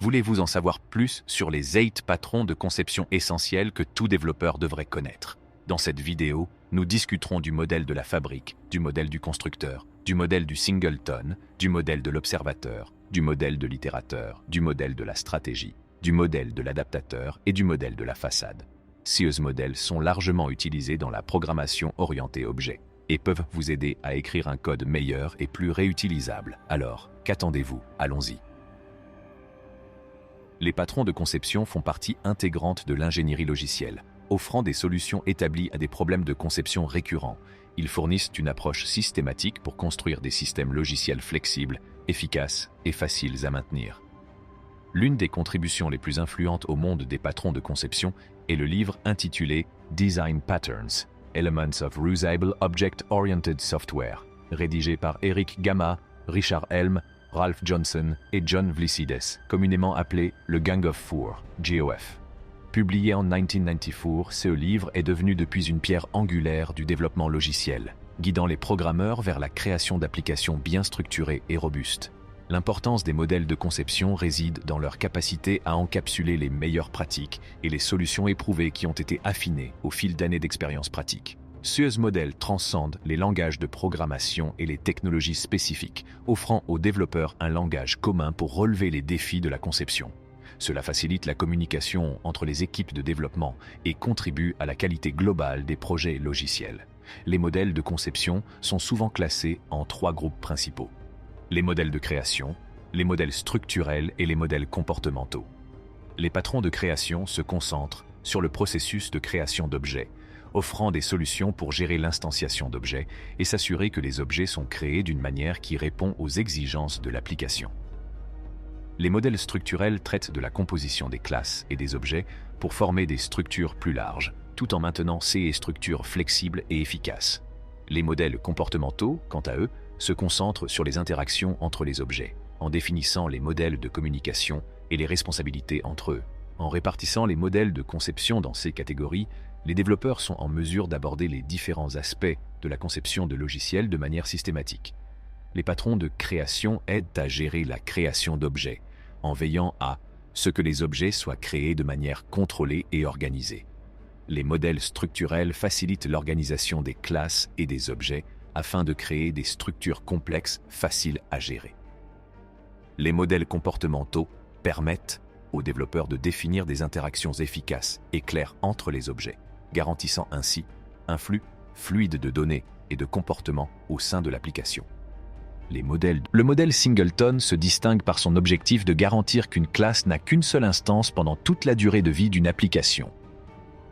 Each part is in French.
Voulez-vous en savoir plus sur les 8 patrons de conception essentiels que tout développeur devrait connaître? Dans cette vidéo, nous discuterons du modèle de la fabrique, du modèle du constructeur, du modèle du singleton, du modèle de l'observateur, du modèle de l'itérateur, du modèle de la stratégie, du modèle de l'adaptateur et du modèle de la façade. Ces modèles sont largement utilisés dans la programmation orientée objet et peuvent vous aider à écrire un code meilleur et plus réutilisable. Alors, qu'attendez-vous? Allons-y. Les patrons de conception font partie intégrante de l'ingénierie logicielle, offrant des solutions établies à des problèmes de conception récurrents. Ils fournissent une approche systématique pour construire des systèmes logiciels flexibles, efficaces et faciles à maintenir. L'une des contributions les plus influentes au monde des patrons de conception est le livre intitulé Design Patterns, Elements of Reusable Object-Oriented Software, rédigé par Eric Gamma, Richard Helm, Ralph Johnson et John Vlissides, communément appelé le Gang of Four, GOF. Publié en 1994, ce livre est devenu depuis une pierre angulaire du développement logiciel, guidant les programmeurs vers la création d'applications bien structurées et robustes. L'importance des modèles de conception réside dans leur capacité à encapsuler les meilleures pratiques et les solutions éprouvées qui ont été affinées au fil d'années d'expérience pratique. Ces modèles transcendent les langages de programmation et les technologies spécifiques, offrant aux développeurs un langage commun pour relever les défis de la conception. Cela facilite la communication entre les équipes de développement et contribue à la qualité globale des projets logiciels. Les modèles de conception sont souvent classés en 3 groupes principaux: les modèles de création, les modèles structurels et les modèles comportementaux. Les patrons de création se concentrent sur le processus de création d'objets, offrant des solutions pour gérer l'instanciation d'objets et s'assurer que les objets sont créés d'une manière qui répond aux exigences de l'application. Les modèles structurels traitent de la composition des classes et des objets pour former des structures plus larges, tout en maintenant ces structures flexibles et efficaces. Les modèles comportementaux, quant à eux, se concentrent sur les interactions entre les objets, en définissant les modèles de communication et les responsabilités entre eux. En répartissant les modèles de conception dans ces catégories, les développeurs sont en mesure d'aborder les différents aspects de la conception de logiciels de manière systématique. Les patrons de création aident à gérer la création d'objets, en veillant à ce que les objets soient créés de manière contrôlée et organisée. Les modèles structurels facilitent l'organisation des classes et des objets afin de créer des structures complexes faciles à gérer. Les modèles comportementaux permettent aux développeurs de définir des interactions efficaces et claires entre les objets, garantissant ainsi un flux fluide de données et de comportements au sein de l'application. Le modèle singleton se distingue par son objectif de garantir qu'une classe n'a qu'une seule instance pendant toute la durée de vie d'une application.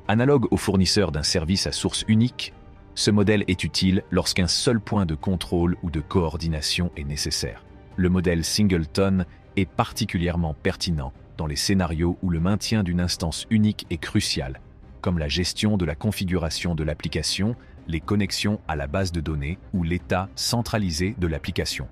Analogue au fournisseur d'un service à source unique, ce modèle est utile lorsqu'un seul point de contrôle ou de coordination est nécessaire. Le modèle singleton est particulièrement pertinent dans les scénarios où le maintien d'une instance unique est crucial, comme la gestion de la configuration de l'application, les connexions à la base de données ou l'état centralisé de l'application.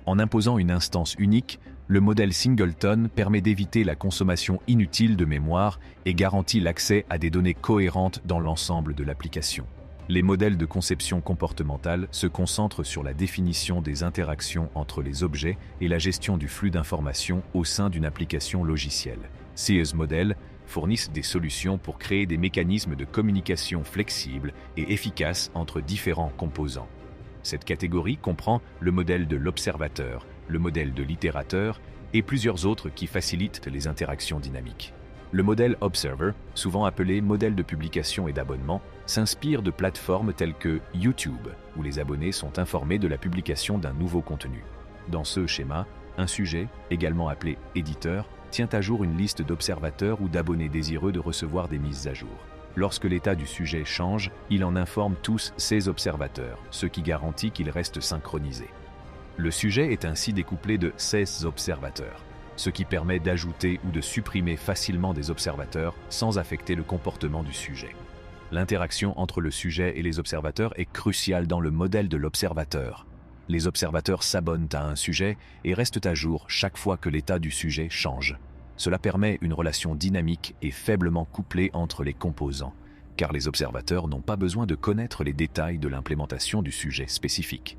En imposant une instance unique, le modèle singleton permet d'éviter la consommation inutile de mémoire et garantit l'accès à des données cohérentes dans l'ensemble de l'application. Les modèles de conception comportementale se concentrent sur la définition des interactions entre les objets et la gestion du flux d'informations au sein d'une application logicielle. Ces modèles fournissent des solutions pour créer des mécanismes de communication flexibles et efficaces entre différents composants. Cette catégorie comprend le modèle de l'observateur, le modèle de l'itérateur et plusieurs autres qui facilitent les interactions dynamiques. Le modèle Observer, souvent appelé modèle de publication et d'abonnement, s'inspire de plateformes telles que YouTube, où les abonnés sont informés de la publication d'un nouveau contenu. Dans ce schéma, un sujet, également appelé éditeur, tient à jour une liste d'observateurs ou d'abonnés désireux de recevoir des mises à jour. Lorsque l'état du sujet change, il en informe tous ses observateurs, ce qui garantit qu'il reste synchronisé. Le sujet est ainsi découplé de 16 observateurs, ce qui permet d'ajouter ou de supprimer facilement des observateurs sans affecter le comportement du sujet. L'interaction entre le sujet et les observateurs est cruciale dans le modèle de l'observateur. Les observateurs s'abonnent à un sujet et restent à jour chaque fois que l'état du sujet change. Cela permet une relation dynamique et faiblement couplée entre les composants, car les observateurs n'ont pas besoin de connaître les détails de l'implémentation du sujet spécifique.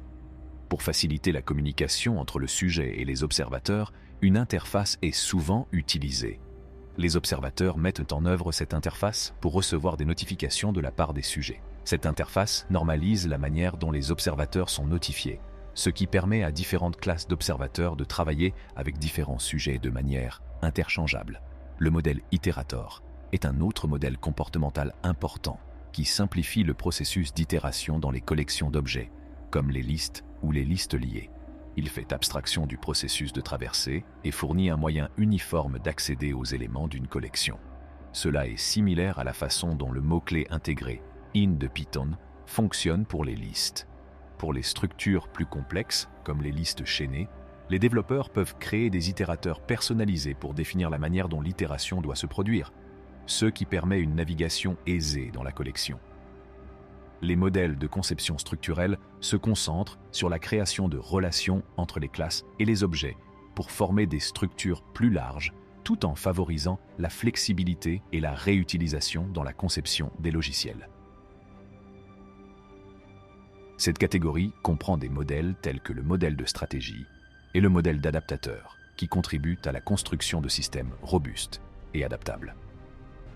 Pour faciliter la communication entre le sujet et les observateurs, une interface est souvent utilisée. Les observateurs mettent en œuvre cette interface pour recevoir des notifications de la part des sujets. Cette interface normalise la manière dont les observateurs sont notifiés, ce qui permet à différentes classes d'observateurs de travailler avec différents sujets de manière interchangeable. Le modèle Iterator est un autre modèle comportemental important qui simplifie le processus d'itération dans les collections d'objets, comme les listes ou les listes liées. Il fait abstraction du processus de traversée et fournit un moyen uniforme d'accéder aux éléments d'une collection. Cela est similaire à la façon dont le mot-clé intégré in de Python fonctionne pour les listes. Pour les structures plus complexes, comme les listes chaînées, les développeurs peuvent créer des itérateurs personnalisés pour définir la manière dont l'itération doit se produire, ce qui permet une navigation aisée dans la collection. Les modèles de conception structurelle se concentrent sur la création de relations entre les classes et les objets pour former des structures plus larges, tout en favorisant la flexibilité et la réutilisation dans la conception des logiciels. Cette catégorie comprend des modèles tels que le modèle de stratégie et le modèle d'adaptateur, qui contribuent à la construction de systèmes robustes et adaptables.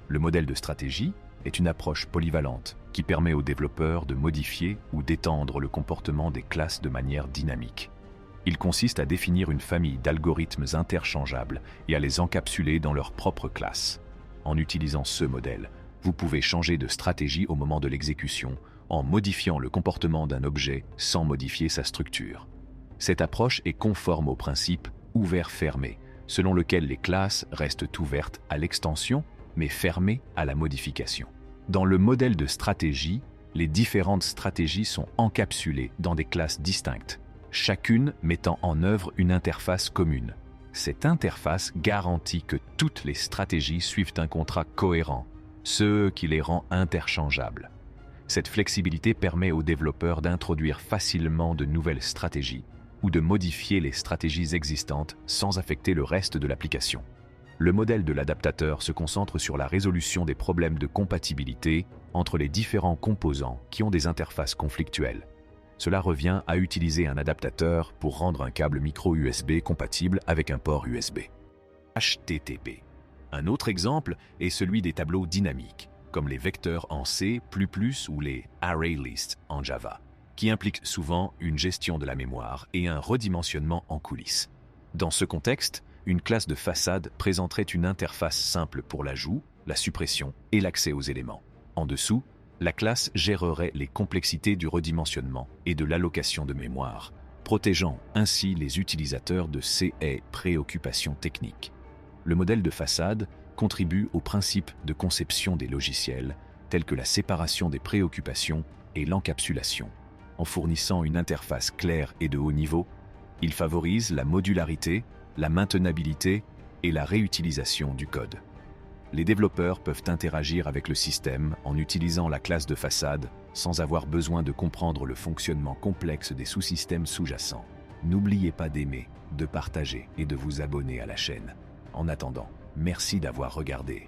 Le modèle de stratégie est une approche polyvalente qui permet aux développeurs de modifier ou d'étendre le comportement des classes de manière dynamique. Il consiste à définir une famille d'algorithmes interchangeables et à les encapsuler dans leur propre classe. En utilisant ce modèle, vous pouvez changer de stratégie au moment de l'exécution en modifiant le comportement d'un objet sans modifier sa structure. Cette approche est conforme au principe ouvert-fermé, selon lequel les classes restent ouvertes à l'extension mais fermées à la modification. Dans le modèle de stratégie, les différentes stratégies sont encapsulées dans des classes distinctes, chacune mettant en œuvre une interface commune. Cette interface garantit que toutes les stratégies suivent un contrat cohérent, ce qui les rend interchangeables. Cette flexibilité permet aux développeurs d'introduire facilement de nouvelles stratégies ou de modifier les stratégies existantes sans affecter le reste de l'application. Le modèle de l'adaptateur se concentre sur la résolution des problèmes de compatibilité entre les différents composants qui ont des interfaces conflictuelles. Cela revient à utiliser un adaptateur pour rendre un câble micro USB compatible avec un port USB. HTTP. Un autre exemple est celui des tableaux dynamiques, comme les vecteurs en C++ ou les ArrayList en Java, qui impliquent souvent une gestion de la mémoire et un redimensionnement en coulisses. Dans ce contexte, une classe de façade présenterait une interface simple pour l'ajout, la suppression et l'accès aux éléments. En dessous, la classe gérerait les complexités du redimensionnement et de l'allocation de mémoire, protégeant ainsi les utilisateurs de ces préoccupations techniques. Le modèle de façade contribue au principe de conception des logiciels, tels que la séparation des préoccupations et l'encapsulation. En fournissant une interface claire et de haut niveau, il favorise la modularité, la maintenabilité et la réutilisation du code. Les développeurs peuvent interagir avec le système en utilisant la classe de façade sans avoir besoin de comprendre le fonctionnement complexe des sous-systèmes sous-jacents. N'oubliez pas d'aimer, de partager et de vous abonner à la chaîne. En attendant, merci d'avoir regardé.